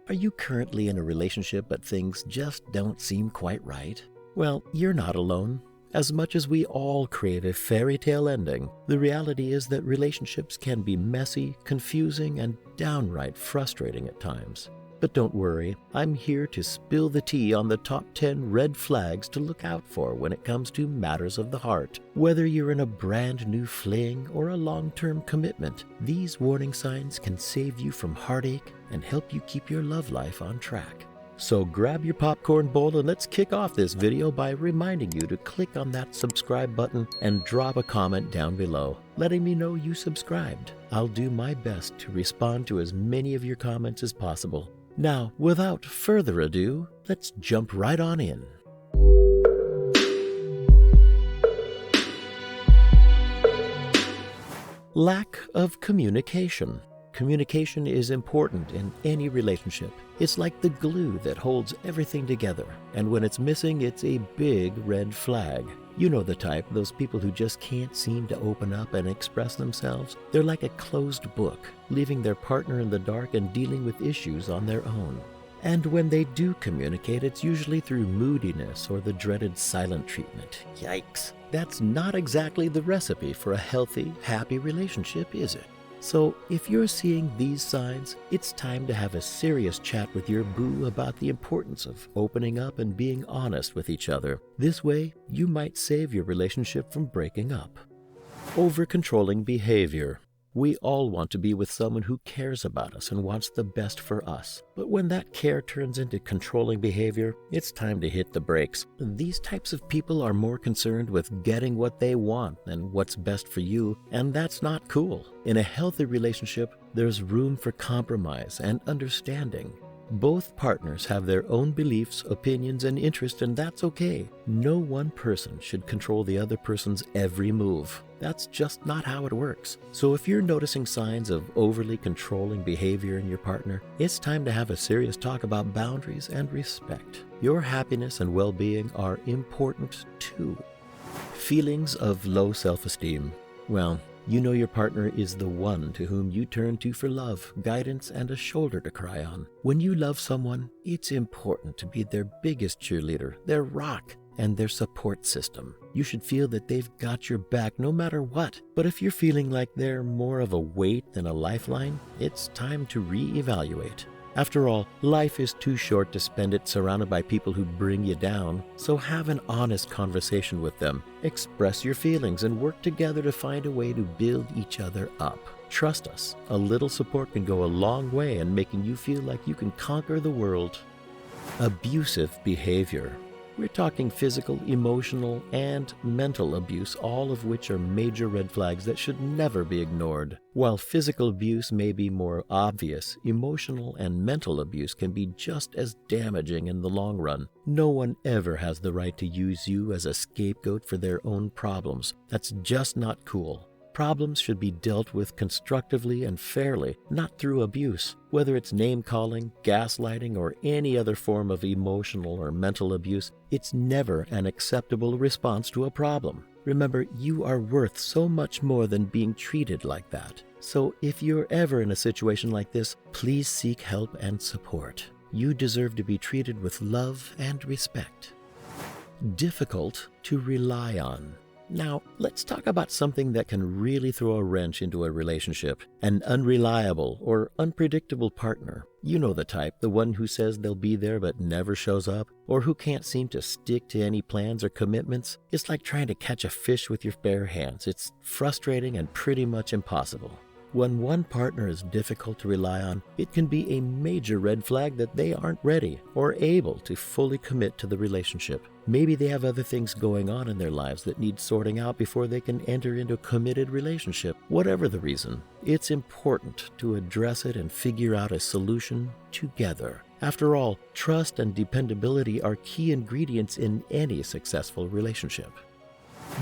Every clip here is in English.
Are you currently in a relationship but things just don't seem quite right? Well, you're not alone. As much as we all crave a fairy tale ending, the reality is that relationships can be messy, confusing, and downright frustrating at times. But don't worry, I'm here to spill the tea on the top 10 red flags to look out for when it comes to matters of the heart. Whether you're in a brand new fling or a long-term commitment, these warning signs can save you from heartache and help you keep your love life on track. So grab your popcorn bowl and let's kick off this video by reminding you to click on that subscribe button and drop a comment down below, letting me know you subscribed. I'll do my best to respond to as many of your comments as possible. Now, without further ado, let's jump right on in. Lack of communication. Communication is important in any relationship. It's like the glue that holds everything together, and when it's missing, it's a big red flag. You know the type, those people who just can't seem to open up and express themselves. They're like a closed book, leaving their partner in the dark and dealing with issues on their own. And when they do communicate, it's usually through moodiness or the dreaded silent treatment. Yikes! That's not exactly the recipe for a healthy, happy relationship, is it? So, if you're seeing these signs, it's time to have a serious chat with your boo about the importance of opening up and being honest with each other. This way, you might save your relationship from breaking up. Overcontrolling behavior. We all want to be with someone who cares about us and wants the best for us. But when that care turns into controlling behavior, it's time to hit the brakes. These types of people are more concerned with getting what they want than what's best for you, and that's not cool. In a healthy relationship, there's room for compromise and understanding. Both partners have their own beliefs, opinions, and interests, and that's okay. No one person should control the other person's every move. That's just not how it works. So if you're noticing signs of overly controlling behavior in your partner, it's time to have a serious talk about boundaries and respect. Your happiness and well-being are important too. Feelings of low self-esteem. Well, you know your partner is the one to whom you turn to for love, guidance, and a shoulder to cry on. When you love someone, it's important to be their biggest cheerleader, their rock, and their support system. You should feel that they've got your back no matter what. But if you're feeling like they're more of a weight than a lifeline, it's time to reevaluate. After all, life is too short to spend it surrounded by people who bring you down, so have an honest conversation with them. Express your feelings and work together to find a way to build each other up. Trust us, a little support can go a long way in making you feel like you can conquer the world. Abusive behavior. We're talking physical, emotional, and mental abuse, all of which are major red flags that should never be ignored. While physical abuse may be more obvious, emotional and mental abuse can be just as damaging in the long run. No one ever has the right to use you as a scapegoat for their own problems. That's just not cool. Problems should be dealt with constructively and fairly, not through abuse. Whether it's name-calling, gaslighting, or any other form of emotional or mental abuse, it's never an acceptable response to a problem. Remember, you are worth so much more than being treated like that. So if you're ever in a situation like this, please seek help and support. You deserve to be treated with love and respect. Difficult to rely on. Now, let's talk about something that can really throw a wrench into a relationship. An unreliable or unpredictable partner. You know the type, the one who says they'll be there but never shows up, or who can't seem to stick to any plans or commitments. It's like trying to catch a fish with your bare hands. It's frustrating and pretty much impossible. When one partner is difficult to rely on, it can be a major red flag that they aren't ready or able to fully commit to the relationship. Maybe they have other things going on in their lives that need sorting out before they can enter into a committed relationship. Whatever the reason, it's important to address it and figure out a solution together. After all, trust and dependability are key ingredients in any successful relationship.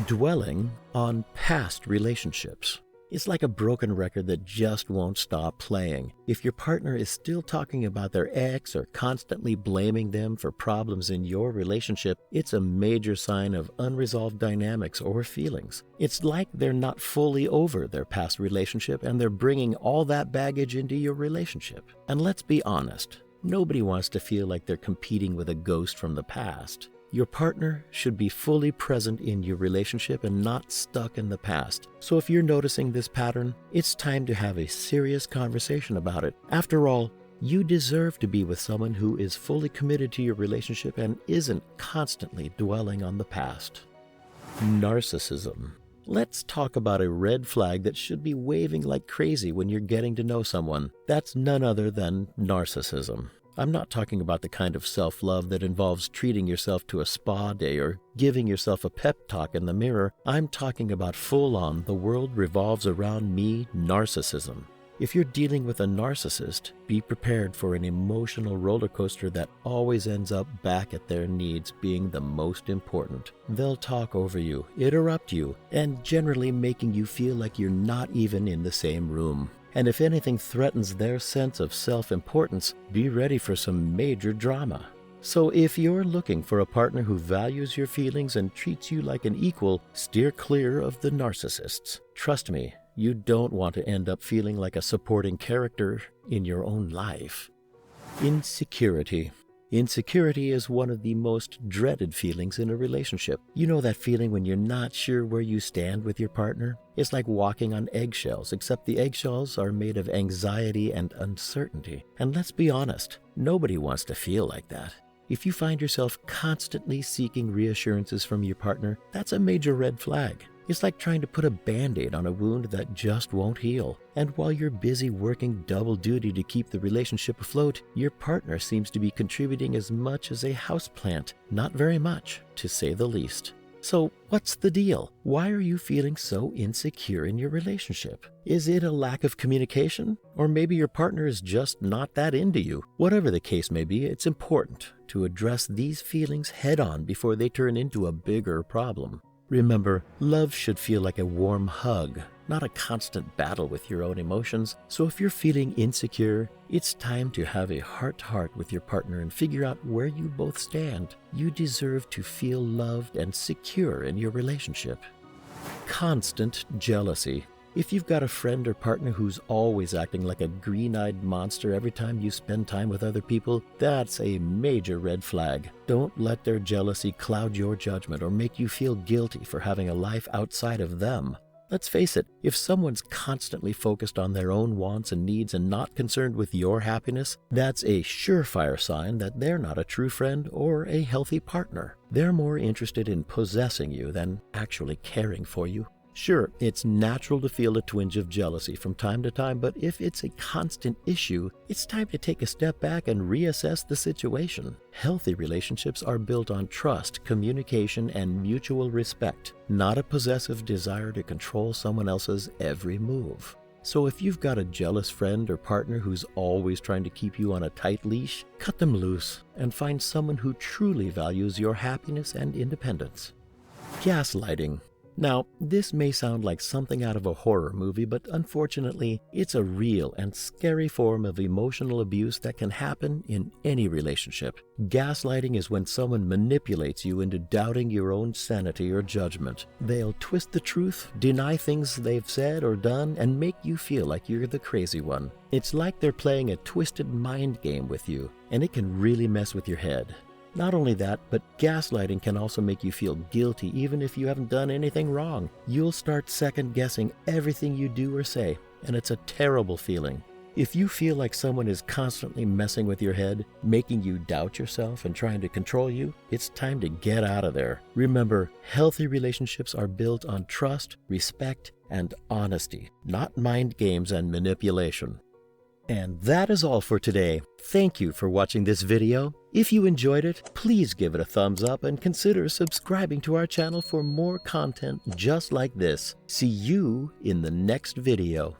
Dwelling on past relationships. It's like a broken record that just won't stop playing. If your partner is still talking about their ex or constantly blaming them for problems in your relationship, it's a major sign of unresolved dynamics or feelings. It's like they're not fully over their past relationship and they're bringing all that baggage into your relationship. And let's be honest, Nobody wants to feel like they're competing with a ghost from the past. Your partner should be fully present in your relationship and not stuck in the past. So if you're noticing this pattern, it's time to have a serious conversation about it. After all, you deserve to be with someone who is fully committed to your relationship and isn't constantly dwelling on the past. Narcissism. Let's talk about a red flag that should be waving like crazy when you're getting to know someone. That's none other than narcissism. I'm not talking about the kind of self-love that involves treating yourself to a spa day or giving yourself a pep talk in the mirror. I'm talking about full-on, the world revolves around me narcissism. If you're dealing with a narcissist, be prepared for an emotional roller coaster that always ends up back at their needs being the most important. They'll talk over you, interrupt you, and generally making you feel like you're not even in the same room. And if anything threatens their sense of self-importance, be ready for some major drama. So if you're looking for a partner who values your feelings and treats you like an equal, steer clear of the narcissists. Trust me, you don't want to end up feeling like a supporting character in your own life. Insecurity. Insecurity is one of the most dreaded feelings in a relationship. You know that feeling when you're not sure where you stand with your partner? It's like walking on eggshells, except the eggshells are made of anxiety and uncertainty. And let's be honest, nobody wants to feel like that. If you find yourself constantly seeking reassurances from your partner, that's a major red flag. It's like trying to put a Band-Aid on a wound that just won't heal. And while you're busy working double duty to keep the relationship afloat, your partner seems to be contributing as much as a houseplant. Not very much, to say the least. So what's the deal? Why are you feeling so insecure in your relationship? Is it a lack of communication? Or maybe your partner is just not that into you? Whatever the case may be, it's important to address these feelings head-on before they turn into a bigger problem. Remember, love should feel like a warm hug, not a constant battle with your own emotions. So if you're feeling insecure, it's time to have a heart-to-heart with your partner and figure out where you both stand. You deserve to feel loved and secure in your relationship. Constant jealousy. If you've got a friend or partner who's always acting like a green-eyed monster every time you spend time with other people, that's a major red flag. Don't let their jealousy cloud your judgment or make you feel guilty for having a life outside of them. Let's face it, if someone's constantly focused on their own wants and needs and not concerned with your happiness, that's a surefire sign that they're not a true friend or a healthy partner. They're more interested in possessing you than actually caring for you. Sure, it's natural to feel a twinge of jealousy from time to time, but if it's a constant issue, it's time to take a step back and reassess the situation. Healthy relationships are built on trust, communication, and mutual respect, not a possessive desire to control someone else's every move. So if you've got a jealous friend or partner who's always trying to keep you on a tight leash, cut them loose and find someone who truly values your happiness and independence. Gaslighting. Now, this may sound like something out of a horror movie, but unfortunately, it's a real and scary form of emotional abuse that can happen in any relationship. Gaslighting is when someone manipulates you into doubting your own sanity or judgment. They'll twist the truth, deny things they've said or done, and make you feel like you're the crazy one. It's like they're playing a twisted mind game with you, and it can really mess with your head. Not only that, but gaslighting can also make you feel guilty even if you haven't done anything wrong. You'll start second-guessing everything you do or say, and it's a terrible feeling. If you feel like someone is constantly messing with your head, making you doubt yourself and trying to control you, it's time to get out of there. Remember, healthy relationships are built on trust, respect, and honesty, not mind games and manipulation. And that is all for today. Thank you for watching this video. If you enjoyed it, please give it a thumbs up and consider subscribing to our channel for more content just like this. See you in the next video.